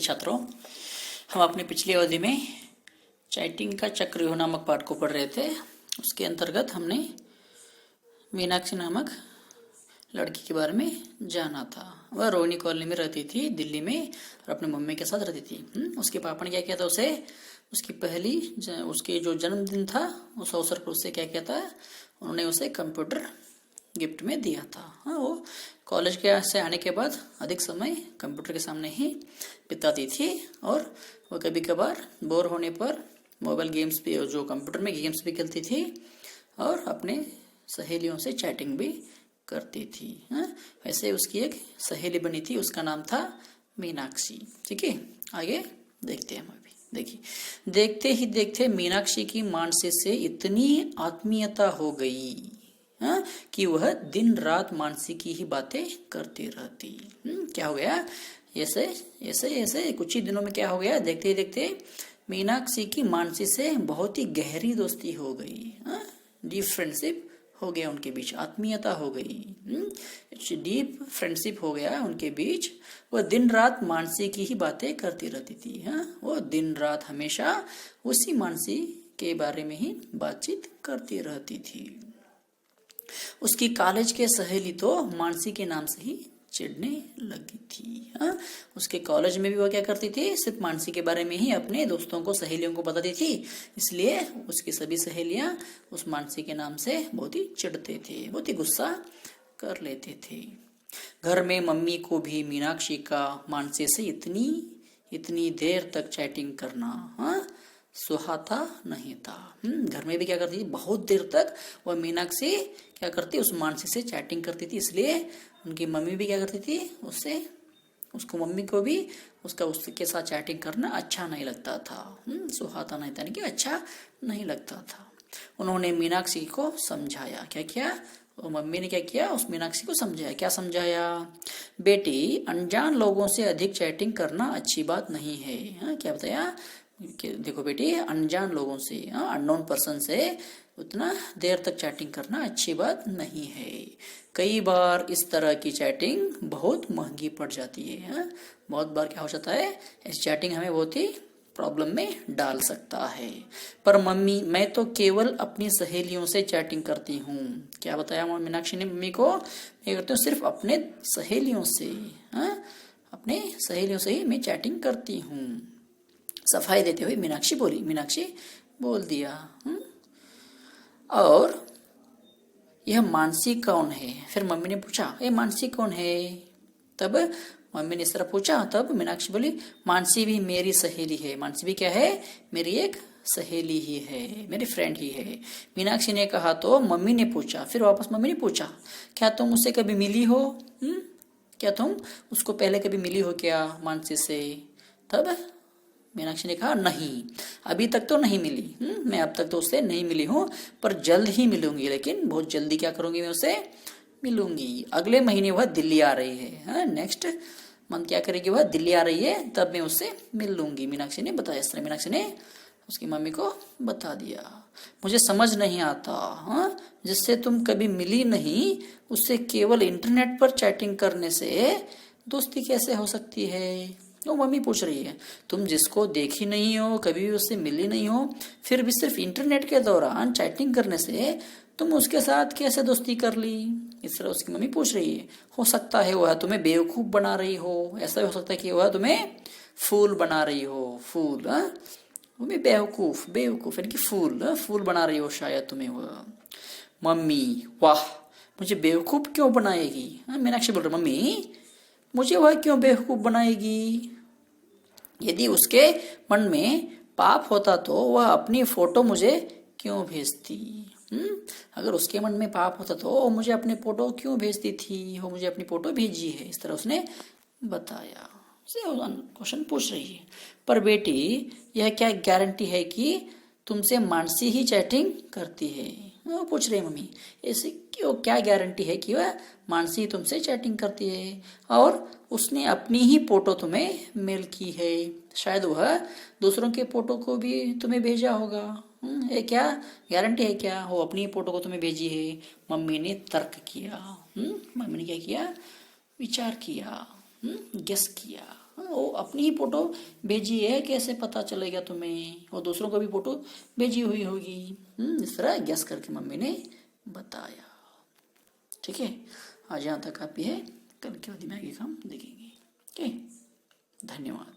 छात्रों, हम अपनी पिछली अवधि में चैटिंग का चक्रव्यूह नामक पाठ को पढ़ रहे थे। उसके अंतर्गत हमने मीनाक्षी नामक लड़की के बारे में जाना था। वह रोहिणी कॉलोनी में रहती थी, दिल्ली में, और अपने मम्मी के साथ रहती थी। उसके पापा ने क्या किया था, उसके जो जन्मदिन था उस अवसर पर उससे क्या किया था, उन्होंने उसे कंप्यूटर गिफ्ट में दिया था। वो कॉलेज के से आने के बाद अधिक समय कंप्यूटर के सामने ही बिताती थी और वो कभी कभार बोर होने पर मोबाइल गेम्स भी, जो कंप्यूटर में गेम्स भी खेलती थी और अपने सहेलियों से चैटिंग भी करती थी। वैसे उसकी एक सहेली बनी थी, उसका नाम था मीनाक्षी। ठीक है, आगे देखते हैं हम। अभी देखिए, देखते ही देखते मीनाक्षी की मानसी से इतनी आत्मीयता हो गई कि वह दिन रात मानसी की ही बातें करती रहती। क्या हो गया, ऐसे ऐसे ऐसे कुछ ही दिनों में क्या हो गया, देखते ही देखते मीनाक्षी की मानसी से बहुत ही गहरी दोस्ती हो गई। डीप फ्रेंडशिप हो गया उनके बीच, आत्मीयता हो गई, डीप फ्रेंडशिप हो गया उनके बीच। वह दिन रात मानसी की ही बातें करती रहती थी। वो दिन रात हमेशा उसी मानसी के बारे में ही बातचीत करती रहती थी। उसकी कॉलेज के सहेली तो मानसी के नाम से ही चिढ़ने लगी थी। उसके कॉलेज में भी वो क्या करती थी, सिर्फ मानसी के बारे में ही अपने दोस्तों को, सहेलियों को बताती थी। इसलिए उसकी सभी सहेलियां उस मानसी के नाम से बहुत ही चिढ़ते थे, बहुत ही गुस्सा कर लेते थे। घर में मम्मी को भी मीनाक्षी का मानसी से इतनी देर तक चैटिंग करना सुहाता नहीं था। घर में भी क्या करती थी, बहुत देर तक वह मीनाक्षी क्या करती, उस मानसी से चैटिंग करती थी। इसलिए उनकी मम्मी भी क्या करती थी, उसको मम्मी को भी उसके साथ चैटिंग करना अच्छा नहीं लगता था। सुहाता नहीं था, यानी कि अच्छा नहीं लगता था। उन्होंने मीनाक्षी को समझाया। क्या किया, और मम्मी ने क्या किया, उस मीनाक्षी को समझाया। क्या समझाया, बेटी अनजान लोगों से अधिक चैटिंग करना अच्छी बात नहीं है। क्या बताया कि देखो बेटी, अनजान लोगों से, अननोन पर्सन से उतना देर तक चैटिंग करना अच्छी बात नहीं है। कई बार इस तरह की चैटिंग बहुत महंगी पड़ जाती है। बहुत बार क्या हो जाता है, इस चैटिंग हमें बहुत ही प्रॉब्लम में डाल सकता है। पर मम्मी, मैं तो केवल अपनी सहेलियों से चैटिंग करती हूँ। क्या बताया मीनाक्षी ने मम्मी को, मैं करती हूँ सिर्फ अपने सहेलियों से, अपने सहेलियों से ही मैं चैटिंग करती हूँ। सफाई देते हुए मीनाक्षी बोल दिया। और यह मानसी कौन है, फिर मम्मी ने पूछा, ये मानसी कौन है। तब मम्मी ने इस तरह पूछा, तब मीनाक्षी बोली, मानसी भी मेरी सहेली है। मानसी भी क्या है, मेरी एक सहेली ही है, मेरी फ्रेंड ही है। मीनाक्षी ने कहा तो मम्मी ने पूछा, फिर वापस मम्मी ने पूछा, क्या तुम उससे कभी मिली हो? क्या तुम उसको पहले कभी मिली हो क्या, मानसी से? तब मीनाक्षी ने कहा, नहीं, अभी तक तो नहीं मिली। मैं अब तक तो उससे नहीं मिली हूँ, पर जल्द ही मिलूंगी। लेकिन बहुत जल्दी क्या करूंगी, मैं उससे मिलूंगी। अगले महीने वह दिल्ली आ रही है। नेक्स्ट मंथ क्या करेगी, वह दिल्ली आ रही है, तब मैं उससे मिल लूंगी, मीनाक्षी ने बताया। इस तरह मीनाक्षी ने उसकी मम्मी को बता दिया। मुझे समझ नहीं आता, जिससे तुम कभी मिली नहीं, उससे केवल इंटरनेट पर चैटिंग करने से दोस्ती कैसे हो सकती है? वो मम्मी पूछ रही है, तुम जिसको देखी नहीं हो, कभी भी उससे मिली नहीं हो, फिर भी सिर्फ इंटरनेट के दौरान चैटिंग करने से तुम उसके साथ कैसे दोस्ती कर ली? इस तरह उसकी मम्मी पूछ रही है। हो सकता है वह तुम्हें बेवकूफ बना रही हो, ऐसा भी हो सकता है कि वह तुम्हें फूल बना रही हो। फूल, बेवकूफ यानी कि फूल बना रही हो शायद तुम्हें वह। मम्मी, वाह, मुझे बेवकूफ क्यों बनाएगी? मीनाक्षी बोल रही, मम्मी मुझे वह क्यों बेवकूफ बनाएगी? यदि उसके मन में पाप होता तो वह अपनी फोटो मुझे क्यों भेजती? अगर उसके मन में पाप होता तो वो मुझे अपने फोटो क्यों भेजती थी? वो मुझे अपनी फोटो भेजी है, इस तरह उसने बताया। क्वेश्चन पूछ रही है, पर बेटी यह क्या गारंटी है कि तुमसे मानसी ही चैटिंग करती है? वो पूछ रही है मम्मी, ऐसे क्यों, क्या गारंटी है कि वह मानसी तुमसे चैटिंग करती है? और उसने अपनी ही फोटो तुम्हें मेल की है, शायद वह दूसरों के फोटो को भी तुम्हें भेजा होगा। ये क्या गारंटी है, क्या वो अपनी फोटो को तुम्हें भेजी है? मम्मी ने तर्क किया। मम्मी ने क्या किया, विचार किया, गेस किया। हाँ, वो अपनी ही फोटो भेजी है, कैसे पता चलेगा तुम्हें? वो दूसरों को भी फोटो भेजी हुई होगी। इस तरह गैस करके मम्मी ने बताया। ठीक है, आज यहाँ तक काफी है, कल के बाद में आगे काम देखेंगे। ओके, धन्यवाद।